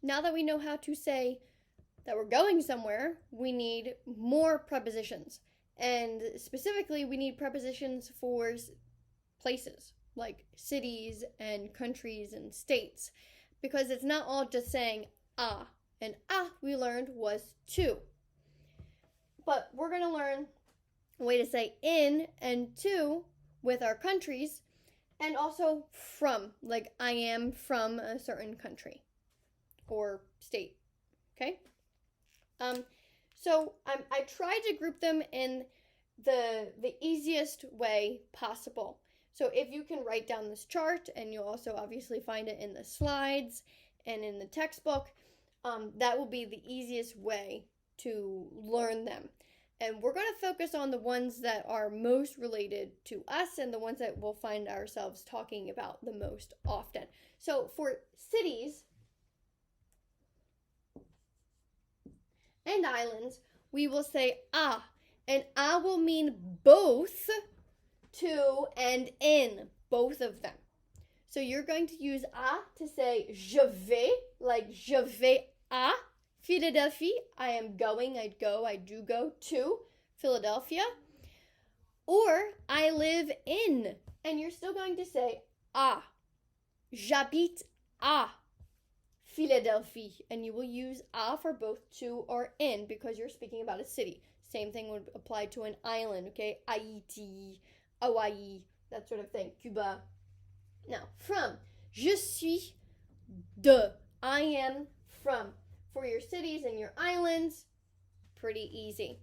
now that we know how to say that we're going somewhere, we need more prepositions. And specifically, we need prepositions for places like cities and countries and states, because it's not all just saying ah. And ah, we learned, was to. But we're going to learn a way to say in and to with our countries, and also from, like I am from a certain country or state. Okay? So I tried to group them in the easiest way possible. So if you can write down this chart, and you'll also obviously find it in the slides and in the textbook, that will be the easiest way to learn them. And we're going to focus on the ones that are most related to us and the ones that we'll find ourselves talking about the most often. So for cities and islands, we will say ah, and ah will mean both to and in, both of them. So you're going to use ah to say je vais, like je vais à Philadelphie. I am going, I do go to Philadelphia. Or I live in, and you're still going to say ah. J'habite à Philadelphie, and you will use à for both to or in because you're speaking about a city. Same thing would apply to an island, okay? Haiti, Hawaii, that sort of thing. Cuba. Now, from. Je suis de. I am from. For your cities and your islands, pretty easy.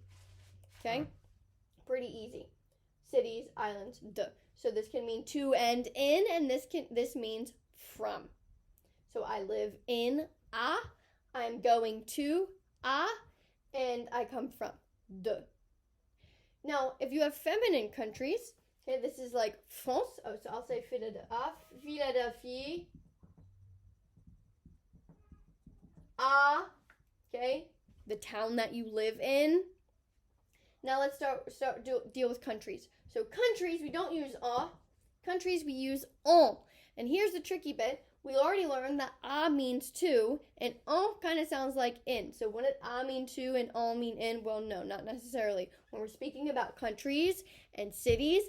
Okay? Pretty easy. Cities, islands, de. So this can mean to and in, and this means from. So I live in a, I'm going to a, and I come from de. Now, if you have feminine countries, okay, this is like France. Oh, so I'll say Philadelphie. A, okay, the town that you live in. Now let's deal with countries. So countries, we don't use a. Countries, we use on. And here's the tricky bit. We already learned that a means to, and on kind of sounds like in. So when did a mean to and on mean in? Well, no, not necessarily. When we're speaking about countries and cities,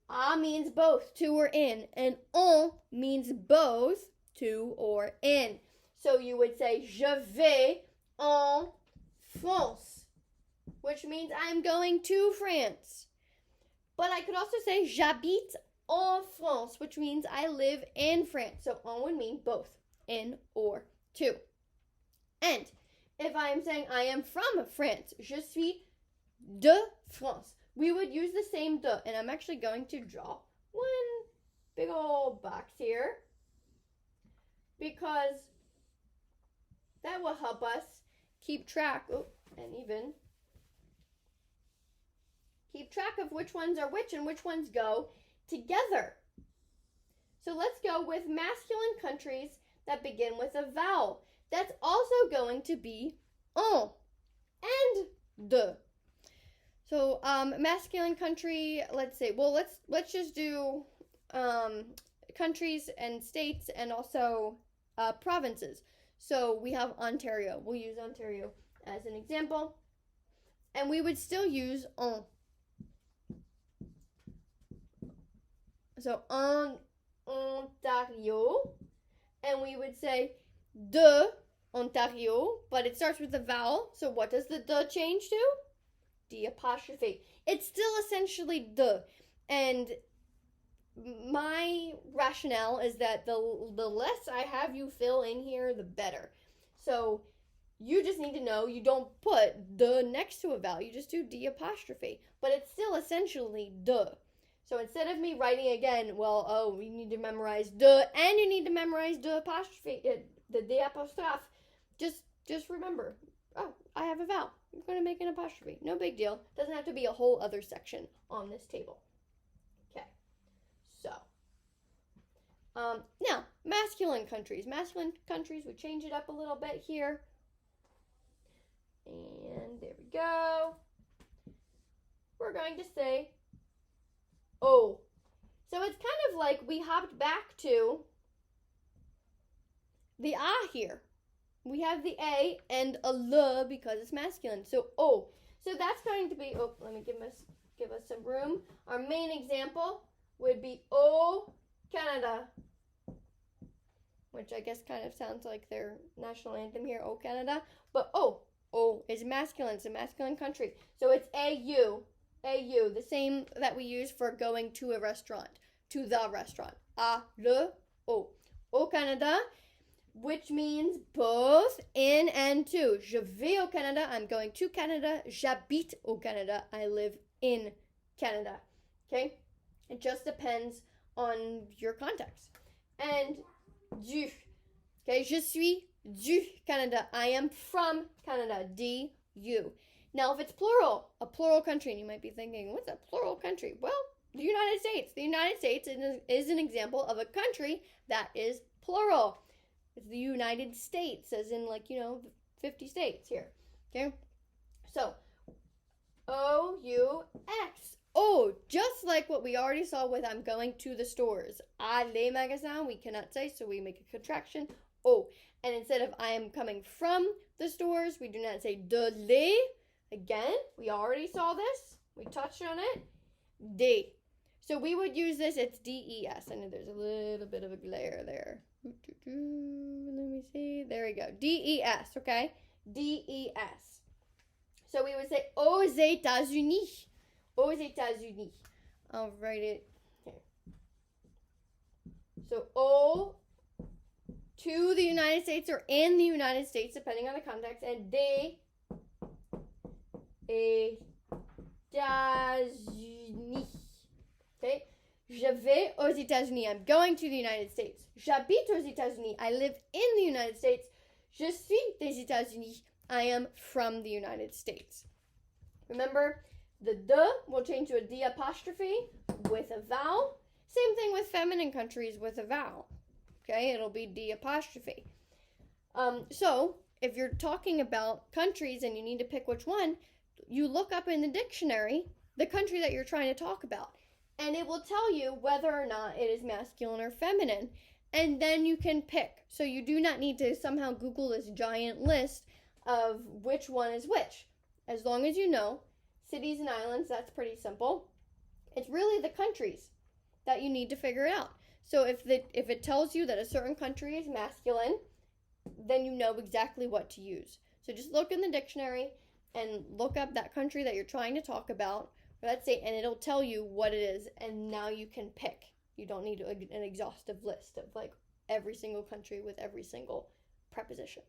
a means both to or in, and on means both to or in. So you would say, je vais en France, which means I'm going to France. But I could also say, j'habite en France, which means I live in France. So en would mean both, in or to. And if I'm saying I am from France, je suis de France, we would use the same de. And I'm actually going to draw one big old box here, because that will help us keep track, and even keep track of which ones are which and which ones go together. So let's go with masculine countries that begin with a vowel. That's also going to be en and de. So masculine country, let's say, well, let's just do countries and states and also provinces. So we have Ontario. We'll use Ontario as an example. And we would still use en. So Ontario. And we would say de Ontario, but it starts with a vowel. So what does the de change to? D apostrophe. It's still essentially de. And my rationale is that the less I have you fill in here, the better. So you just need to know you don't put de next to a vowel. You just do D apostrophe. But it's still essentially de. So instead of me writing again, well, you need to memorize de and you need to memorize de apostrophe, the D apostrophe, just remember, I have a vowel. I'm going to make an apostrophe. No big deal. Doesn't have to be a whole other section on this table. Okay. So, now, masculine countries. Masculine countries, we change it up a little bit here. And there we go. We're going to say, oh. So it's kind of like we hopped back to the ah here. we have the A and a L because it's masculine. So O. So that's going to be, let me give us some room. Our main example would be O Canada, which I guess kind of sounds like their national anthem here, O Canada. But O is masculine. It's a masculine country. So it's AU, the same that we use for going to a restaurant, to the restaurant. A, le, O. Au Canada, which means both in and to. Je vais au Canada, I'm going to Canada. J'habite au Canada, I live in Canada. Okay? It just depends on your context. And du. Okay, je suis du Canada. I am from Canada. Du. Now, if it's plural, a plural country, and you might be thinking, what's a plural country? Well, the United States. The United States is an example of a country that is plural. It's the United States, as in 50 states here. Okay? So, O-U-X. Oh, just like what we already saw with I'm going to the stores. Aller magasin, we cannot say, so we make a contraction. Oh, and instead of I am coming from the stores, we do not say de les. Again, we already saw this. We touched on it. Des. So we would use this, it's D-E-S. I know there's a little bit of a glare there. Let me see. There we go. D-E-S, okay? D-E-S. So we would say aux États-Unis. Aux États-Unis. I'll write it here. So au, to the United States or in the United States, depending on the context, and des États-Unis. Okay? Je vais aux États-Unis. I'm going to the United States. J'habite aux États-Unis. I live in the United States. Je suis des États-Unis. I am from the United States. Remember, the de will change to a D apostrophe with a vowel. Same thing with feminine countries with a vowel. Okay, it'll be D apostrophe. So, if you're talking about countries and you need to pick which one, you look up in the dictionary the country that you're trying to talk about. And it will tell you whether or not it is masculine or feminine. And then you can pick. So you do not need to somehow Google this giant list of which one is which. As long as you know cities and islands, that's pretty simple. It's really the countries that you need to figure out. So if it tells you that a certain country is masculine, then you know exactly what to use. So just look in the dictionary and look up that country that you're trying to talk about. Let's say, and it'll tell you what it is, and now you can pick. You don't need an exhaustive list of every single country with every single preposition.